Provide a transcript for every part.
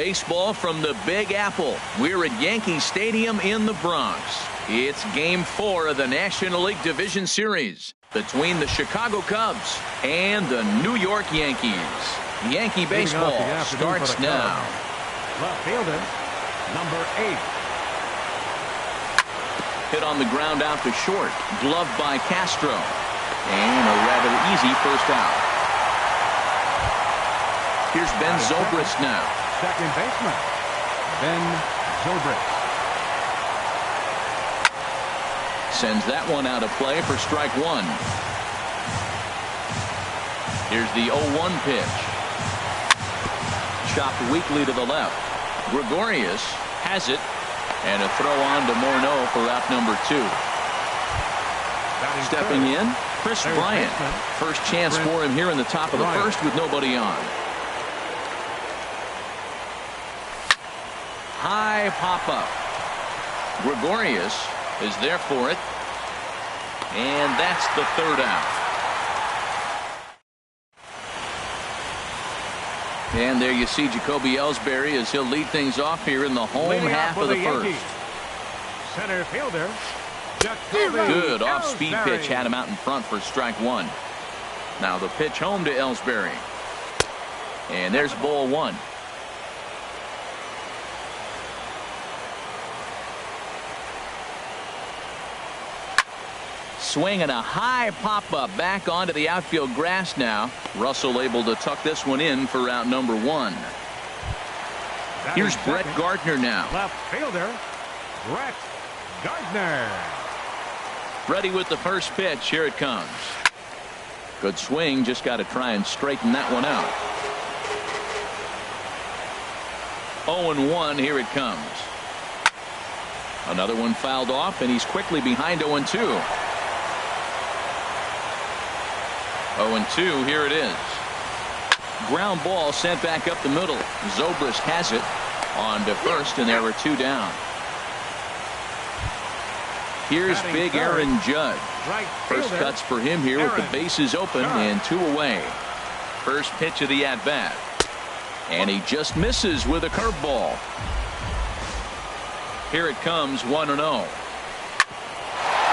Baseball from the Big Apple. We're at Yankee Stadium in the Bronx. It's Game 4 of the National League Division Series between the Chicago Cubs and the New York Yankees. Yankee baseball starts now. Left fielder, number 8. Hit on the ground out to short. Gloved by Castro. And a rather easy first out. Here's Ben Zobrist now. Second baseman, Ben Zobrist. Sends that one out of play for strike one. Here's the 0-1 pitch. Chopped weakly to the left. Gregorius has it. And a throw on to Morneau for out number 2. Stepping in, Chris Bryant. First chance for him here in the top of the first with nobody on. High pop-up. Gregorius is there for it. And that's the third out. And there you see Jacoby Ellsbury as he'll lead things off here in the home half of the first. Center fielder, good off-speed pitch had him out in front for strike one. Now the pitch home to Ellsbury. And there's ball one. Swing and a high pop-up back onto the outfield grass now. Russell able to tuck this one in for out number 1. Here's Brett Gardner now. Left fielder, Brett Gardner. Ready with the first pitch. Here it comes. Good swing. Just got to try and straighten that one out. 0-1. Here it comes. Another one fouled off, and he's quickly behind 0-2. 0-2, here it is. Ground ball sent back up the middle. Zobrist has it on to first, and there were 2 down. Here's big Aaron Judge. First cuts for him here with the bases open and 2 away. First pitch of the at-bat. And he just misses with a curveball. Here it comes, 1-0.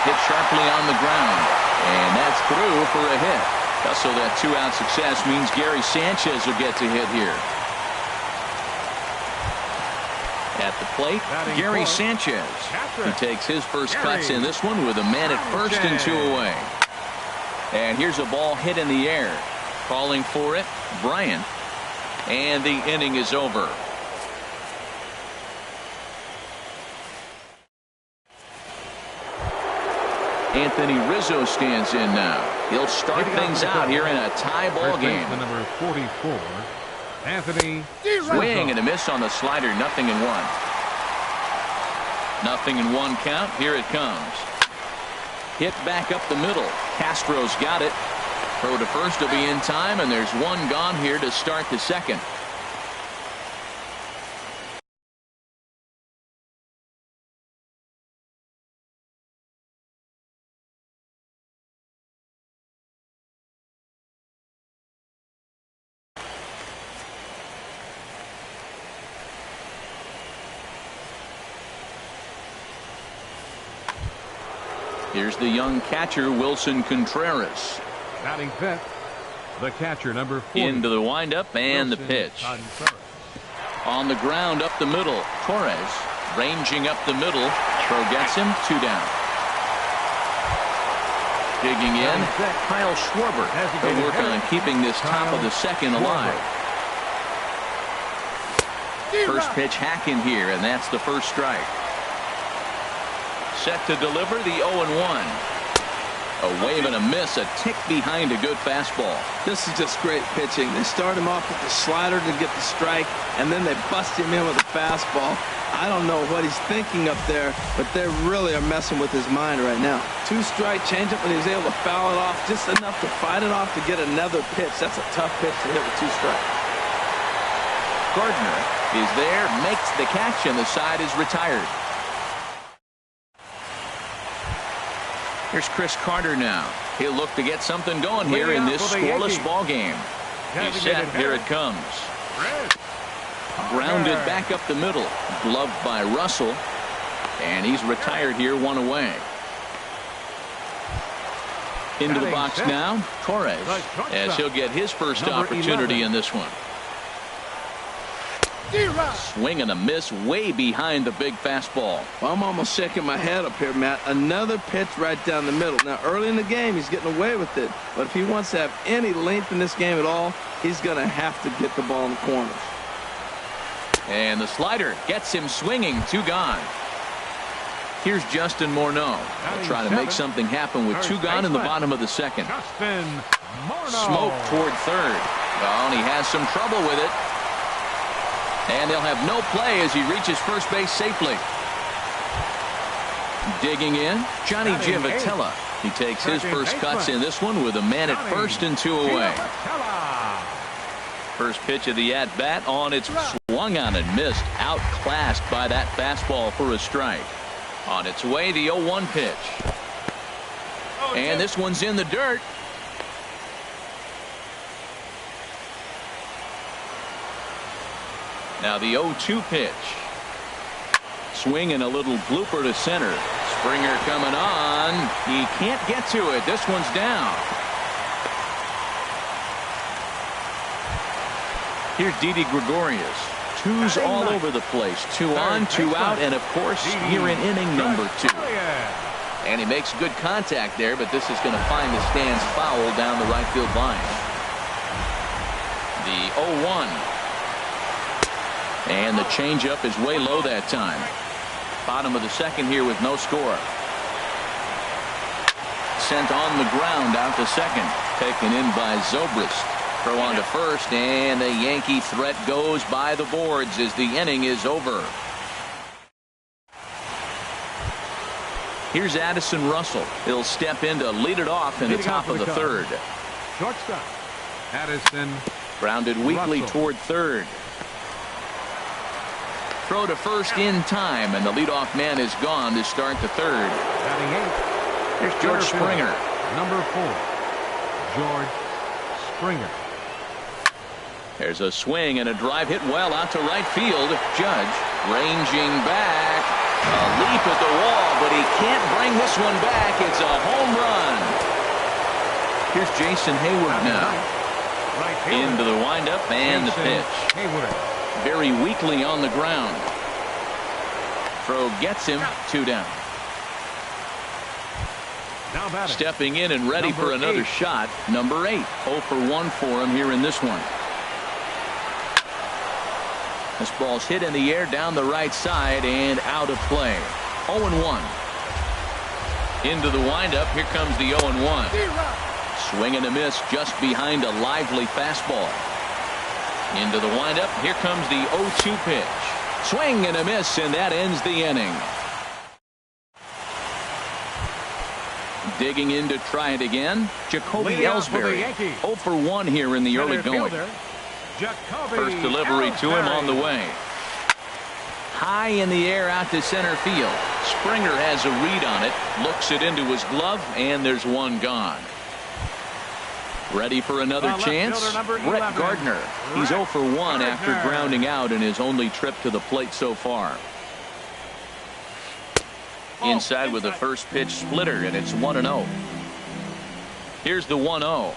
Hit sharply on the ground. And that's through for a hit. So that 2-out success means Gary Sanchez will get to hit here. At the plate, Gary Sanchez. He takes his first cuts in this one with a man at first and 2 away. And here's a ball hit in the air. Calling for it, Bryant. And the inning is over. Anthony Rizzo stands in now. He'll start things out here in a tie ball game. Number 44, Anthony Rizzo. Swing and a miss on the slider. 0-1. 0-1 count. Here it comes. Hit back up the middle. Castro's got it. Throw to first will be in time, and there's 1 gone here to start the second. Here's the young catcher, Wilson Contreras. Batting fifth, the catcher, number 40. Into the windup and Wilson, the pitch. On the ground up the middle. Torres ranging up the middle. Throw gets him. 2 down. Digging in, Kyle Schwarber. He'll work on keeping this top of the second alive. First pitch hack in here, and that's the first strike. Set to deliver the 0-1. A wave and a miss, a tick behind a good fastball. This is just great pitching. They start him off with the slider to get the strike, and then they bust him in with a fastball. I don't know what he's thinking up there, but they really are messing with his mind right now. 2-strike changeup, and he was able to foul it off just enough to fight it off to get another pitch. That's a tough pitch to hit with 2 strikes. Gardner is there, makes the catch, and the side is retired. Here's Chris Carter now. He'll look to get something going here in this scoreless ball game. He's set. Here it comes. Grounded back up the middle. Gloved by Russell. And he's retired here, one away. Into the box now, Torres, as he'll get his first opportunity in this one. Swing and a miss way behind the big fastball. Well, I'm almost shaking my head up here, Matt. Another pitch right down the middle. Now, early in the game, he's getting away with it. But if he wants to have any length in this game at all, he's going to have to get the ball in the corners. And the slider gets him swinging. 2 gone. Here's Justin Morneau. He'll try to make something happen with 2 gone in the bottom of the second. Smoke toward third. Oh, and he has some trouble with it. And they'll have no play as he reaches first base safely. Digging in, Johnny Giavotella. He takes his first cuts in this one with a man at first and 2 away. First pitch of the at-bat on its swung on and missed. Outclassed by that fastball for a strike. On its way, the 0-1 pitch. And this one's in the dirt. Now the 0-2 pitch. Swing and a little blooper to center. Springer coming on. He can't get to it. This one's down. Here's Didi Gregorius. 2's all over the place. 2 on, 2 out, and of course here in inning number 2. And he makes good contact there, but this is going to find the stands foul down the right field line. The 0-1. And the changeup is way low that time. Bottom of the second here with no score. Sent on the ground out to second. Taken in by Zobrist. Throw on to first, and the Yankee threat goes by the boards as the inning is over. Here's Addison Russell. He'll step in to lead it off in the top of the third. Shortstop, Addison. Grounded weakly toward third. Throw to first in time, and the leadoff man is gone to start the third. Here's George Springer. Number 4, George Springer. There's a swing and a drive hit well out to right field. Judge ranging back. A leap at the wall, but he can't bring this one back. It's a home run. Here's Jason Hayward now. Into the windup and the pitch. Very weakly on the ground. Throw gets him. 2 down. Stepping in and ready for another shot. Number 8. 0 for 1 for him here in this one. This ball's hit in the air down the right side and out of play. 0-1. Into the windup. Here comes the 0-1. Swing and a miss just behind a lively fastball. Into the windup. Here comes the 0-2 pitch. Swing and a miss, and that ends the inning. Digging in to try it again. Jacoby Ellsbury. 0 for 1 here in the early going. First delivery to him on the way. High in the air out to center field. Springer has a read on it. Looks it into his glove, and there's 1 gone. Ready for another chance? Brett Gardner. He's 0 for 1 after grounding out in his only trip to the plate so far. Inside with the first pitch splitter, and it's 1-0. Here's the 1-0.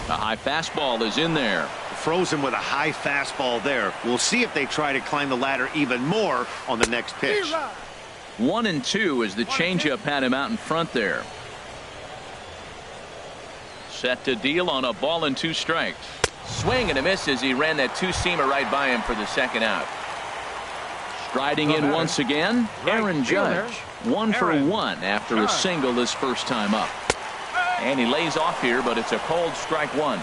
A high fastball is in there. Frozen with a high fastball there. We'll see if they try to climb the ladder even more on the next pitch. 1-2 as the changeup had him out in front there. Set to deal on a ball and 2 strikes. Swing and a miss as he ran that 2-seamer right by him for the second out. Striding in once again, Aaron Judge. 1 for 1 after a single his first time up. And he lays off here, but it's a cold strike 1.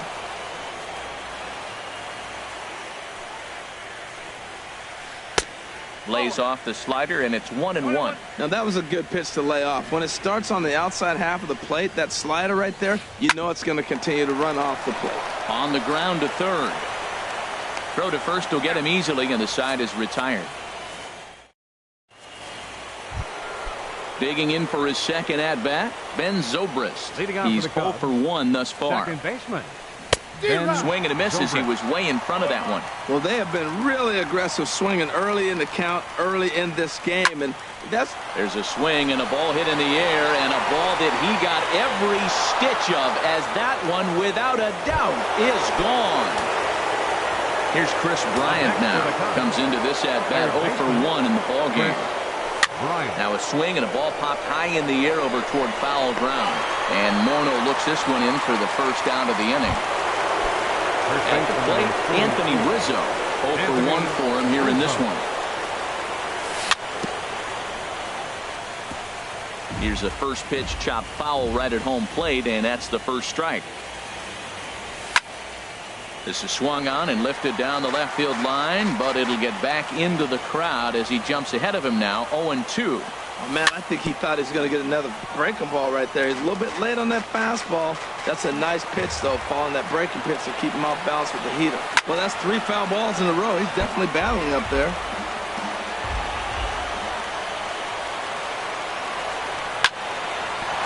Lays off the slider, and it's 1-1. Now that was a good pitch to lay off. When it starts on the outside half of the plate, that slider right there, you know it's going to continue to run off the plate. On the ground to third. Throw to first will get him easily, and the side is retired. Digging in for his second at bat, Ben Zobrist. He's 0 for 1 thus far. Swing and a miss as he was way in front of that one. Well, they have been really aggressive swinging early in the count, early in this game, and there's a swing and a ball hit in the air, and a ball that he got every stitch of, as that one, without a doubt, is gone. Here's Chris Bryant now. Comes into this at-bat 0 for 1 in the ball game. Now a swing and a ball popped high in the air over toward foul ground. And Morneau looks this one in for the first out of the inning. At the plate, Anthony Rizzo. 0 for 1 for him here in this one. Here's the first pitch chopped foul right at home plate, and that's the first strike. This is swung on and lifted down the left field line, but it'll get back into the crowd as he jumps ahead of him now, 0-2. Oh, man, I think he thought he was going to get another breaking ball right there. He's a little bit late on that fastball. That's a nice pitch, though, following that breaking pitch to keep him off balance with the heater. Well, that's 3 foul balls in a row. He's definitely battling up there.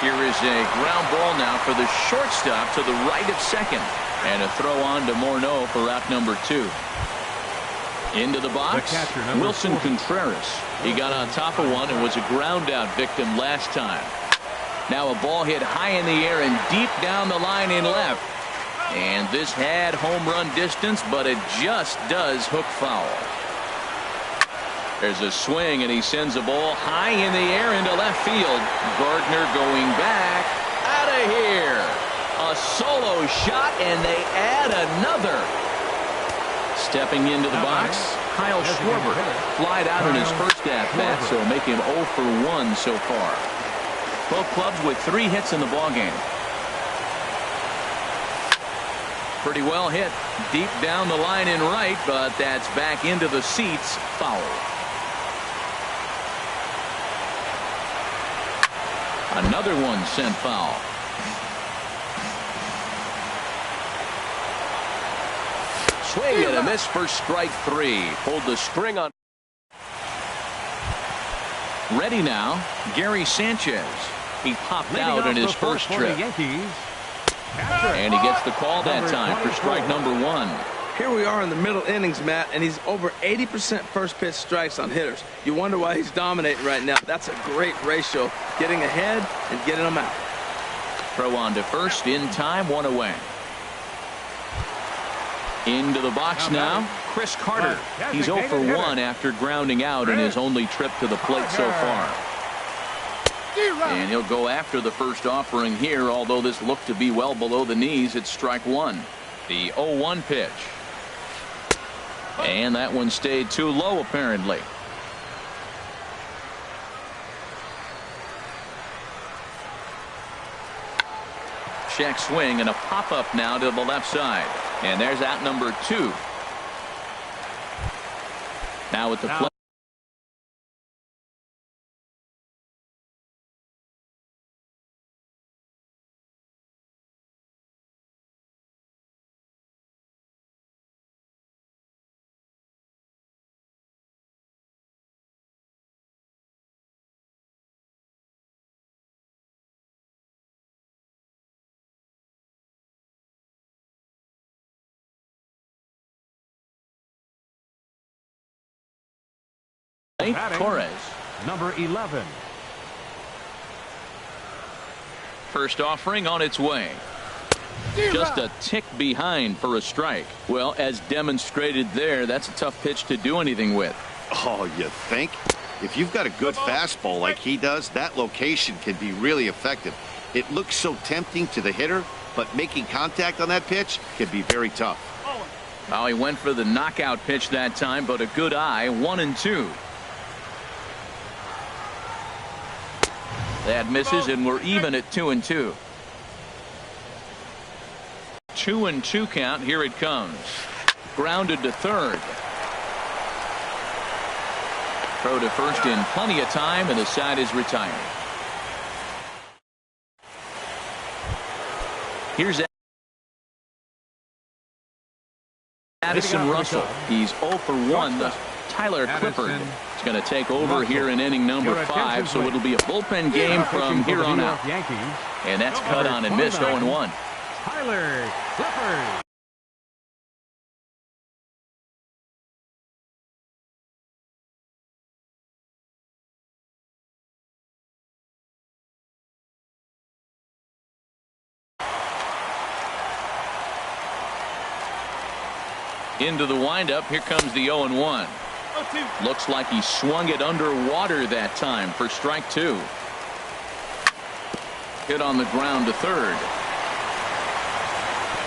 Here is a ground ball now for the shortstop to the right of second. And a throw on to Morneau for out number 2. Into the box, Wilson Contreras. He got on top of one and was a ground out victim last time. Now a ball hit high in the air and deep down the line in left. And this had home run distance, but it just does hook foul. There's a swing, and he sends a ball high in the air into left field. Gardner going back. Out of here. A solo shot, and they add another. Stepping into the box, Kyle Schwarber. Flied out in his first at-bat, so make him 0 for 1 so far. Both clubs with 3 hits in the ballgame. Pretty well hit. Deep down the line in right, but that's back into the seats. Foul. Another one sent foul. Swing and a miss for strike 3. Pulled the string on. Ready now, Gary Sanchez. He popped out in his first trip. And he gets the call that time for strike number 1. Here we are in the middle innings, Matt, and he's over 80% first pitch strikes on hitters. You wonder why he's dominating right now. That's a great ratio. Getting ahead and getting them out. Throw on to first in time, 1 away. Into the box now, Chris Carter. He's 0 for 1 after grounding out in his only trip to the plate so far. And he'll go after the first offering here, although this looked to be well below the knees. It's strike 1. The 0-1 pitch. And that one stayed too low, apparently. Check swing and a pop-up now to the left side. And there's out number 2. Now at the plate. Torres. Number 11. First offering on its way. Just a tick behind for a strike. Well, as demonstrated there, that's a tough pitch to do anything with. Oh, you think? If you've got a good fastball like he does, that location can be really effective. It looks so tempting to the hitter, but making contact on that pitch can be very tough. Well, he went for the knockout pitch that time, but a good eye, 1-2. That misses, and we're even at 2-2. 2-2 count. Here it comes. Grounded to third. Throw to first in plenty of time, and the side is retired. Here's Addison Russell. He's 0 for 1. Tyler Clifford is going to take over here in inning number 5, so it'll be a bullpen game from here on out. And that's cut on and missed 0-1. Tyler Clifford. Into the windup. Here comes the 0-1. Looks like he swung it underwater that time for strike 2. Hit on the ground to third.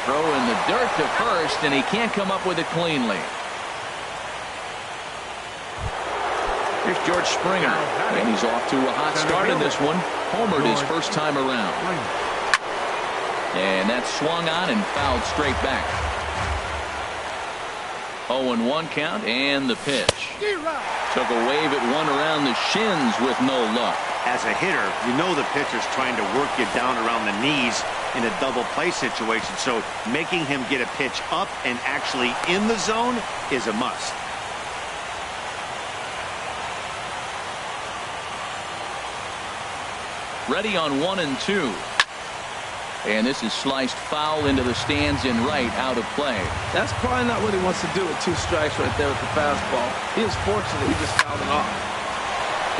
Throw in the dirt to first, and he can't come up with it cleanly. Here's George Springer, and he's off to a hot start in this one. Homered his first time around. And that's swung on and fouled straight back. 0-1 count, and the pitch. Took a wave at one around the shins with no luck. As a hitter, you know the pitcher's trying to work you down around the knees in a double play situation, so making him get a pitch up and actually in the zone is a must. Ready on 1 and 2. And this is sliced foul into the stands in right, out of play. That's probably not what he wants to do with 2 strikes right there with the fastball. He was fortunate he just fouled it off.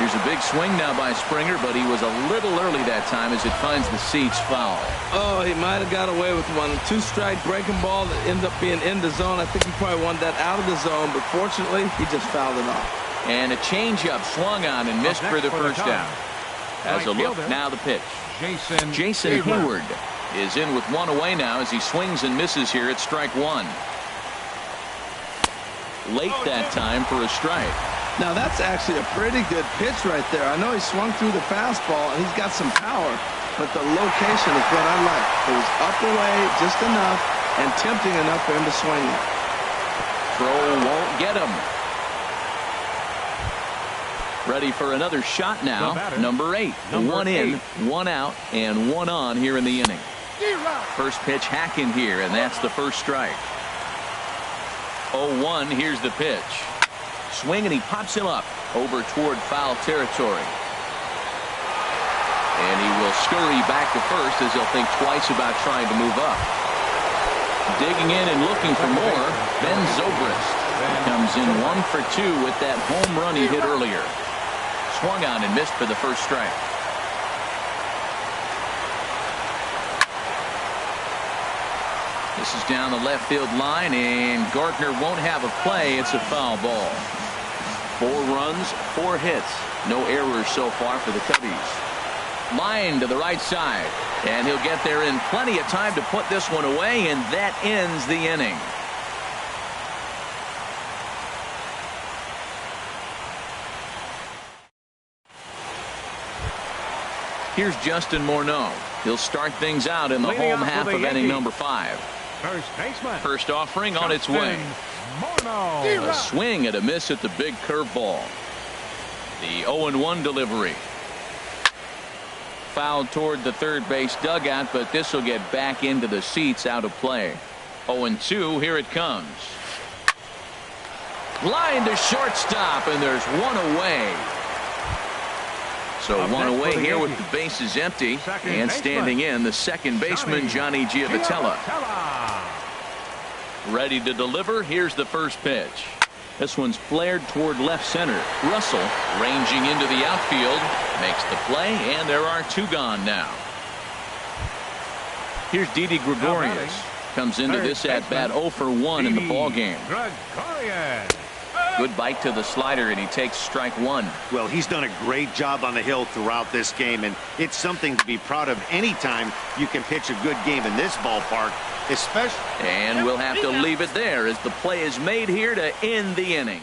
Here's a big swing now by Springer, but he was a little early that time as it finds the seats foul. Oh, he might have got away with one. 2-strike breaking ball that ended up being in the zone. I think he probably wanted that out of the zone, but fortunately, he just fouled it off. And a changeup swung on and missed for the first down. As a look, now the pitch. Jason Hayward is in with 1 away now as he swings and misses here at strike 1. Late that time for a strike. Now that's actually a pretty good pitch right there. I know he swung through the fastball and he's got some power, but the location is what I like. It was up away just enough and tempting enough for him to swing it. Throw won't get him. Ready for another shot now. Number 8. 1 in, 1 out, and 1 on here in the inning. First pitch hacking here, and that's the first strike. 0-1. Here's the pitch. Swing, and he pops him up over toward foul territory. And he will scurry back to first as he'll think twice about trying to move up. Digging in and looking for more, Ben Zobrist comes in 1 for 2 with that home run he hit earlier. Swung on and missed for the first strike. This is down the left field line, and Gardner won't have a play. It's a foul ball. 4 runs, 4 hits. No errors so far for the Cubbies. Line to the right side, and he'll get there in plenty of time to put this one away, and that ends the inning. Here's Justin Morneau. He'll start things out in the home half of inning number 5. First offering on its way. A swing and a miss at the big curveball. The 0-1 delivery. Fouled toward the third base dugout, but this will get back into the seats, out of play. 0-2, here it comes. Line to shortstop, and there's 1 away. So 1 away here with the bases empty, and standing in the second baseman, Johnny Giavotella. Ready to deliver. Here's the first pitch. This one's flared toward left center. Russell ranging into the outfield, makes the play, and there are 2 gone now. Here's Didi Gregorius. Comes into this at bat 0 for 1 in the ball game. Good bite to the slider, and he takes strike 1. Well, he's done a great job on the hill throughout this game, and it's something to be proud of anytime you can pitch a good game in this ballpark, especially. And we'll have to leave it there as the play is made here to end the inning.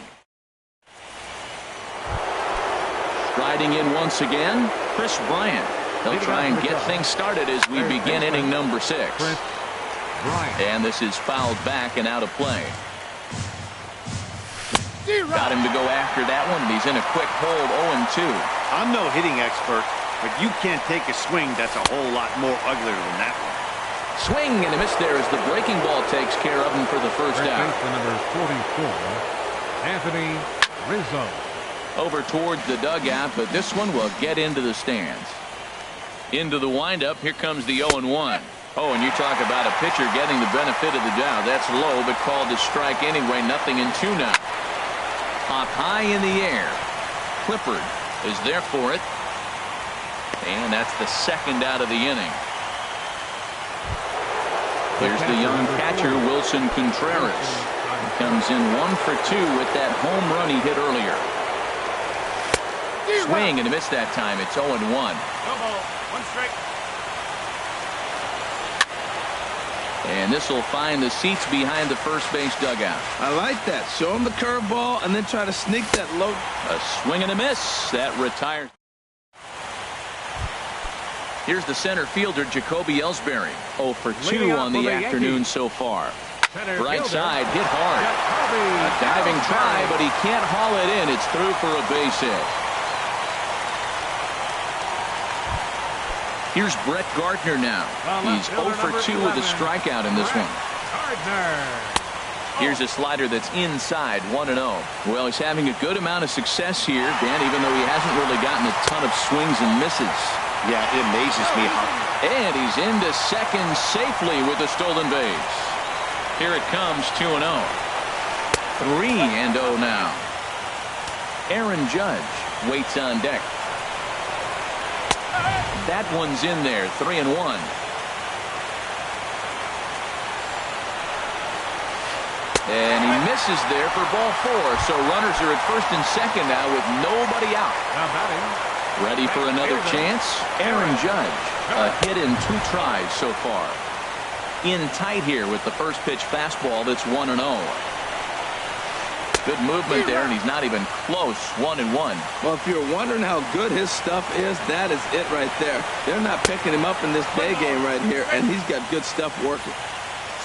Striding in once again, Chris Bryant. He'll try and get things started as we begin inning number 6. And this is fouled back and out of play. Got him to go after that one, and he's in a quick hold. 0-2. I'm no hitting expert, but you can't take a swing that's a whole lot more uglier than that one. Swing and a miss there as the breaking ball takes care of him for the first out. Number 44, Anthony Rizzo. Over towards the dugout, but this one will get into the stands. Into the windup. Here comes the 0-1. Oh, and you talk about a pitcher getting the benefit of the doubt. That's low, but called to strike anyway. 0-2 now. Hop high in the air. Clifford is there for it. And that's the second out of the inning. Here's the young catcher, Wilson Contreras. comes in 1 for 2 with that home run he hit earlier. Swing and a miss that time. It's 0-1. No ball. 1 strike. And this will find the seats behind the first base dugout. I like that. Show him the curveball and then try to sneak that low. A swing and a miss. That retires. Here's the center fielder, Jacoby Ellsbury. 0 for 2 on the afternoon so far. Right side, hit hard. A diving try, but he can't haul it in. It's through for a base hit. Here's Brett Gardner now. He's 0 for 2 with a strikeout in this one. Here's a slider that's inside, 1-0. Well, he's having a good amount of success here, Dan, even though he hasn't really gotten a ton of swings and misses. Yeah, it amazes me how. And he's into second safely with a stolen base. Here it comes, 2-0. 3-0 now. Aaron Judge waits on deck. That one's in there, 3-1. And he misses there for ball 4. So runners are at first and second now with nobody out. Ready for another chance? Aaron Judge. A hit in 2 tries so far. In tight here with the first pitch fastball that's 1-0. Good movement there, and he's not even close. 1-1. Well, if you're wondering how good his stuff is, that is it right there. They're not picking him up in this day game right here, and he's got good stuff working.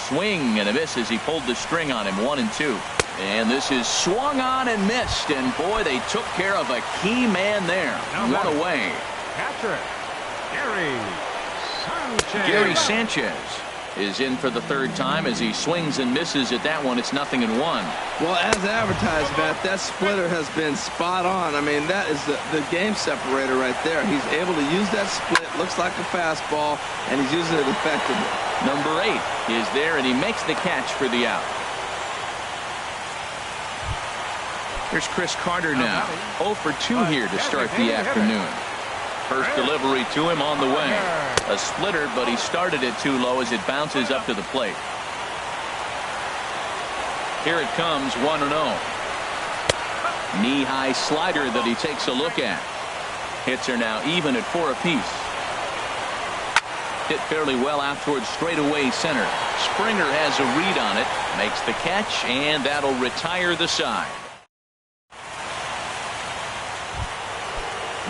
Swing and a miss as he pulled the string on him. 1-2. And this is swung on and missed, and boy, they took care of a key man there. 1 away. Catcher, Gary Sanchez is in for the 3rd time as he swings and misses at that one. It's 0-1. Well, as advertised, Matt, that splitter has been spot on. I mean, that is the game separator right there. He's able to use that split. Looks like a fastball, and he's using it effectively. Number 8 is there, and he makes the catch for the out. Here's Chris Carter now. 0 for 2 here to start the afternoon. First delivery to him on the way. A splitter, but he started it too low as it bounces up to the plate. Here it comes, 1-0. Knee-high slider that he takes a look at. Hits are now even at 4 apiece. Hit fairly well out towards straightaway center. Springer has a read on it, makes the catch, and that'll retire the side.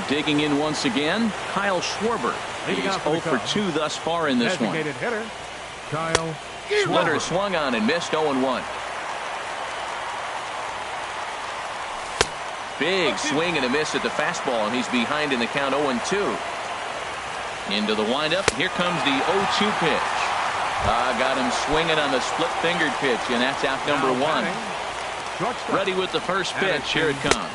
Digging in once again, Kyle Schwarber. He's 0 for 2 thus far in this one. Hitter, Kyle Splitter swung on and missed. 0-1. Big swing and a miss at the fastball, and he's behind in the count. 0-2. Into the windup. Here comes the 0-2 pitch. Got him swinging on the split-fingered pitch, and that's out number 1. Ready with the first pitch. Here it comes.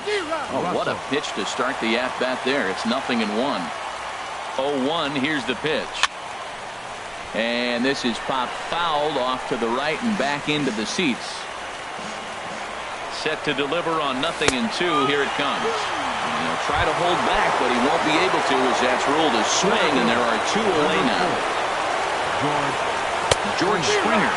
Oh, what a pitch to start the at-bat there. It's 0-1. 0-1. Here's the pitch. And this is popped fouled off to the right and back into the seats. Set to deliver on 0-2. Here it comes. He'll try to hold back, but he won't be able to as that's ruled a swing, and there are 2 away now. George Springer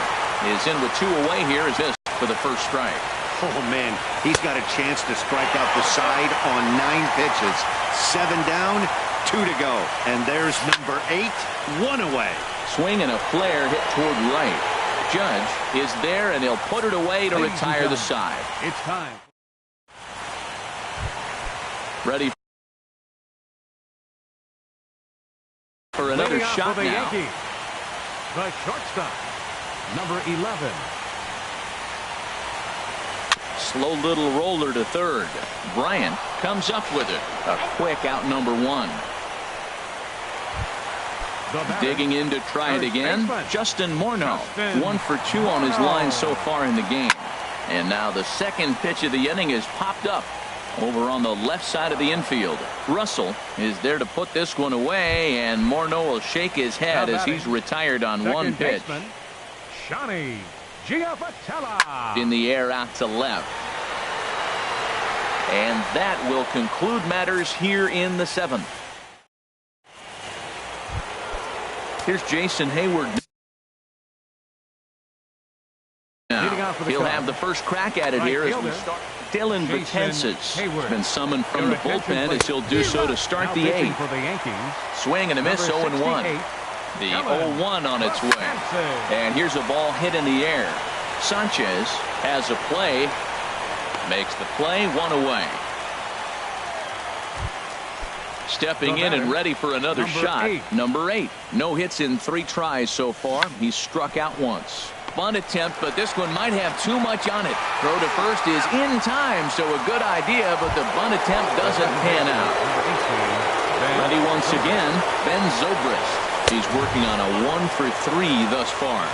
is in with 2 away here as this for the first strike. Oh, man, he's got a chance to strike out the side on 9 pitches. 7 down, 2 to go. And there's number 8, 1 away. Swing and a flare hit toward right. Judge is there, and he'll put it away to retire the side. It's time. Ready for another shot for the now. Yankees. The shortstop, number 11. Slow little roller to third. Bryant comes up with it. A quick out number 1. Digging in to try it again. Justin Morneau. 1 for 2 on his line so far in the game. And now the second pitch of the inning is popped up over on the left side of the infield. Russell is there to put this one away, and Morneau will shake his head as he's retired on 1 pitch. Shani Giafatella. In the air out to left. And that will conclude matters here in the 7th. Here's Jason Hayward He'll have the first crack at it here as we start. Dylan Betances has been summoned from the bullpen as he'll do so to start the eighth. Swing and a miss, 0-1. The 0-1 on its way. And here's a ball hit in the air. Sanchez has a play. Makes the play, 1 away. Stepping in and ready for another shot. Number 8. No hits in 3 tries so far. He's struck out once. Bunt attempt, but this one might have too much on it. Throw to first is in time, so a good idea, but the bunt attempt doesn't pan out. Ready once again, Ben Zobrist. He's working on a 1 for 3 thus far.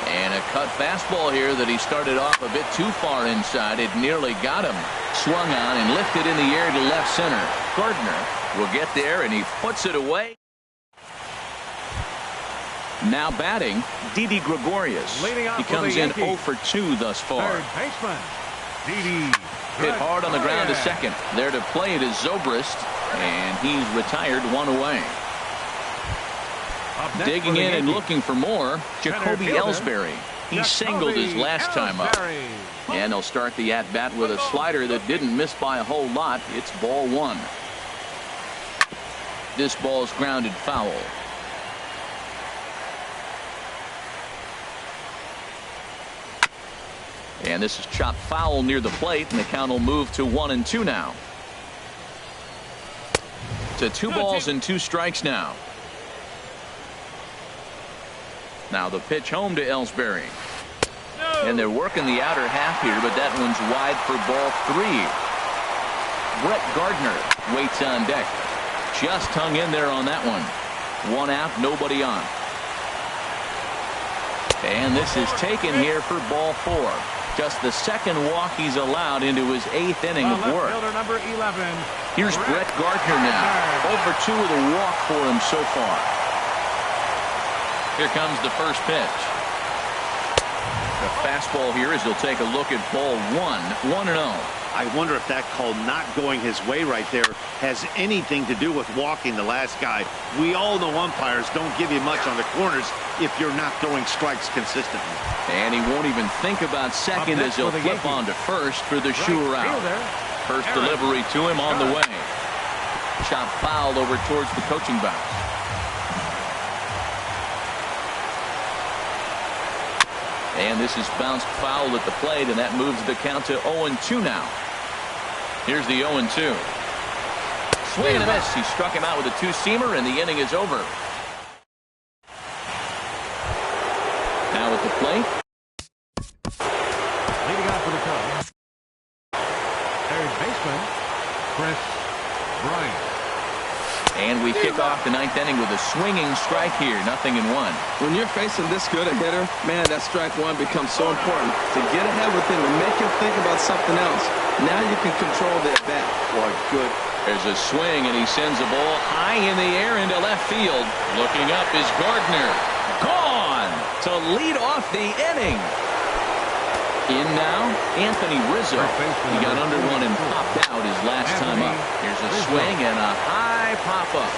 And a cut fastball here that he started off a bit too far inside. It nearly got him. Swung on and lifted in the air to left center. Gardner will get there, and he puts it away. Now batting, Didi Gregorius. He comes in 0 for 2 thus far. Third baseman, Didi. Hit hard on the ground to second. There to play it is Zobrist, and he's retired 1 away. Digging in and looking for more, Jacoby Ellsbury. He singled his last time up. And they'll start the at-bat with a slider that didn't miss by a whole lot. It's ball 1. This ball's grounded foul. And this is chopped foul near the plate, and the count will move to 1-2 now. To 2 balls and 2 strikes now. Now the pitch home to Ellsbury. And they're working the outer half here, but that one's wide for ball 3. Brett Gardner waits on deck. Just hung in there on that one. 1 out, nobody on. And this is taken here for ball 4. Just the second walk he's allowed into his 8th inning of work. Number 11. Here's Brett Gardner now. 0 for 2 with a walk for him so far. Here comes the first pitch. The fastball here as he'll take a look at ball 1. 1-0. I wonder if that call not going his way right there has anything to do with walking the last guy. We all know umpires don't give you much on the corners if you're not throwing strikes consistently. And he won't even think about second as he'll flip on to first for the sure out. First delivery to him on the way. Shot fouled over towards the coaching box. And this is bounced foul at the plate, and that moves the count to 0-2 now. Here's the 0-2. Swing and a miss. He struck him out with a 2-seamer, and the inning is over. Now at the plate. Leading off for the Cubs, third baseman, Chris Bryant. And we kick off the 9th inning with a swinging strike here. 0-1. When you're facing this good a hitter, man, that strike 1 becomes so important. To get ahead with him and make him think about something else. Now you can control the at-bat. Boy, good. There's a swing, and he sends a ball high in the air into left field. Looking up is Gardner. Gone to lead off the inning. In now, Anthony Rizzo. He got under one and popped out his last time up. Here's a swing and a high pop-up.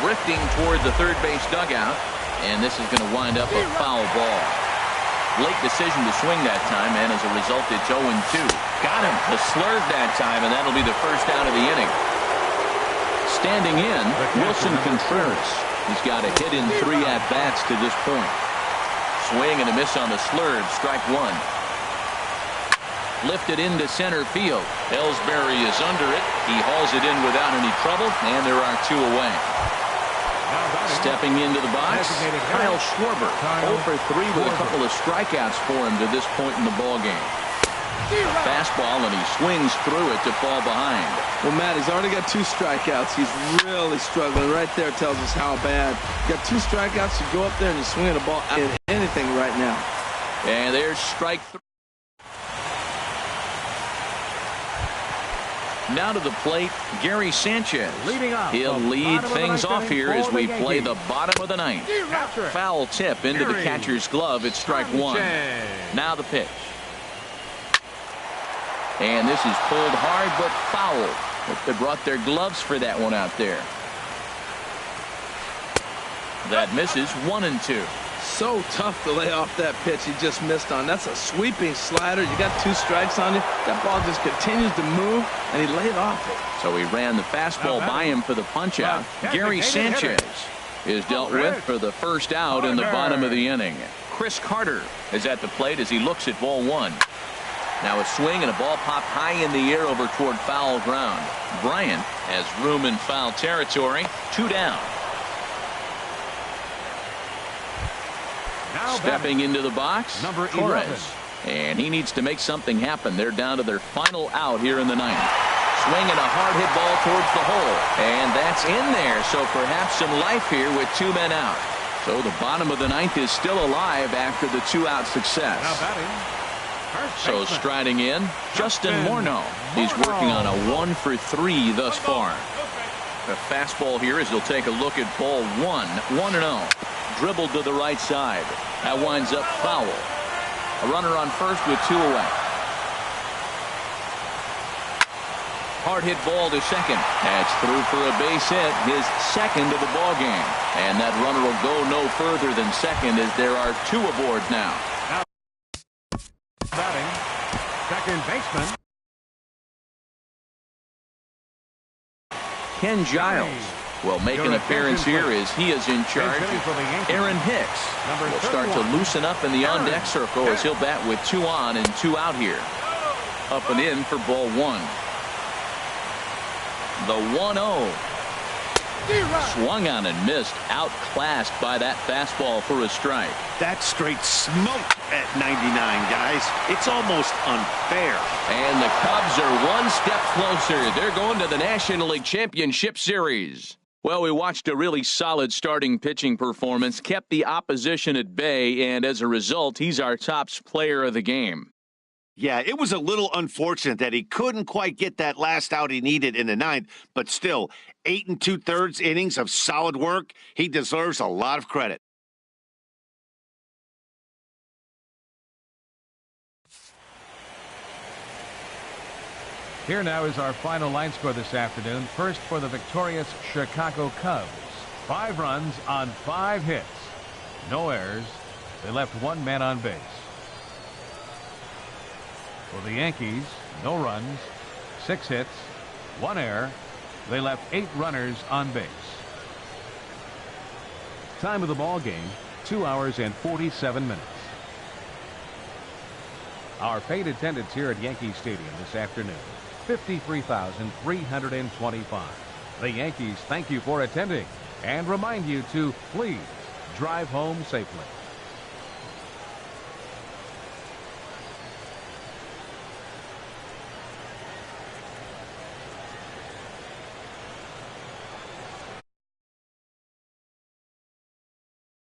Drifting toward the third base dugout. And this is going to wind up a foul ball. Late decision to swing that time, and as a result, it's 0-2. Got him. The slurve that time, and that'll be the first out of the inning. Standing in, Wilson Contreras. He's got a hit in 3 at-bats to this point. Swing and a miss on the slurve. Strike 1. Lifted into center field. Ellsbury is under it. He hauls it in without any trouble, and there are 2 away. Stepping into the box, Kyle Schwarber. 0 for 3 with a couple of strikeouts for him to this point in the ballgame. Fastball, and he swings through it to fall behind. Well, Matt, he's already got 2 strikeouts. He's really struggling. Right there tells us how bad. You got 2 strikeouts, you go up there and you swing the ball out at anything right now. And there's strike 3. Now to the plate, Gary Sanchez. He'll lead things off here as we play the bottom of the 9th. Foul tip into the catcher's glove. It's strike 1. Now the pitch. And this is pulled hard but foul. Hope they brought their gloves for that one out there. That misses. 1-2. so tough to lay off that pitch he just missed on. That's a sweeping slider. You got 2 strikes on you. That ball just continues to move, and he laid off it. So he ran the fastball by him for the punch-out. Gary Sanchez is dealt with for the first out in the bottom of the inning. Chris Carter is at the plate as he looks at ball 1. Now a swing and a ball popped high in the air over toward foul ground. Bryant has room in foul territory. 2 down. Now stepping into the box, number Torres. 11. And he needs to make something happen. They're down to their final out here in the 9th. Swinging a hard hit ball towards the hole. And that's in there. So perhaps some life here with 2 men out. So the bottom of the 9th is still alive after the 2-out success. Now batting, first So baseman. striding in, Justin Morneau. He's working on a 1 for 3 thus far. The fastball here as he'll take a look at ball 1. 1-0. Dribbled to the right side. That winds up foul. A runner on first with 2 away. Hard hit ball to second. That's through for a base hit, his second of the ball game. And that runner will go no further than second as there are 2 aboard now. Batting, second baseman. Ken Giles will make an appearance here as he is in charge. Aaron Hicks will start to loosen up in the on-deck circle as he'll bat with 2 on and 2 out here. Up and in for ball 1. The 1-0. Swung on and missed. Outclassed by that fastball for a strike. That's straight smoke at 99, guys. It's almost unfair. And the Cubs are 1 step closer. They're going to the National League Championship Series. Well, we watched a really solid starting pitching performance, kept the opposition at bay, and as a result, he's our top player of the game. Yeah, it was a little unfortunate that he couldn't quite get that last out he needed in the 9th, but still, 8 2/3 innings of solid work. He deserves a lot of credit. Here now is our final line score this afternoon. First for the victorious Chicago Cubs. 5 runs on 5 hits. No errors. They left 1 man on base. For the Yankees, no runs, 6 hits, 1 error. They left 8 runners on base. Time of the ball game, 2 hours and 47 minutes. Our paid attendance here at Yankee Stadium this afternoon, 53,325. The Yankees thank you for attending and remind you to please drive home safely.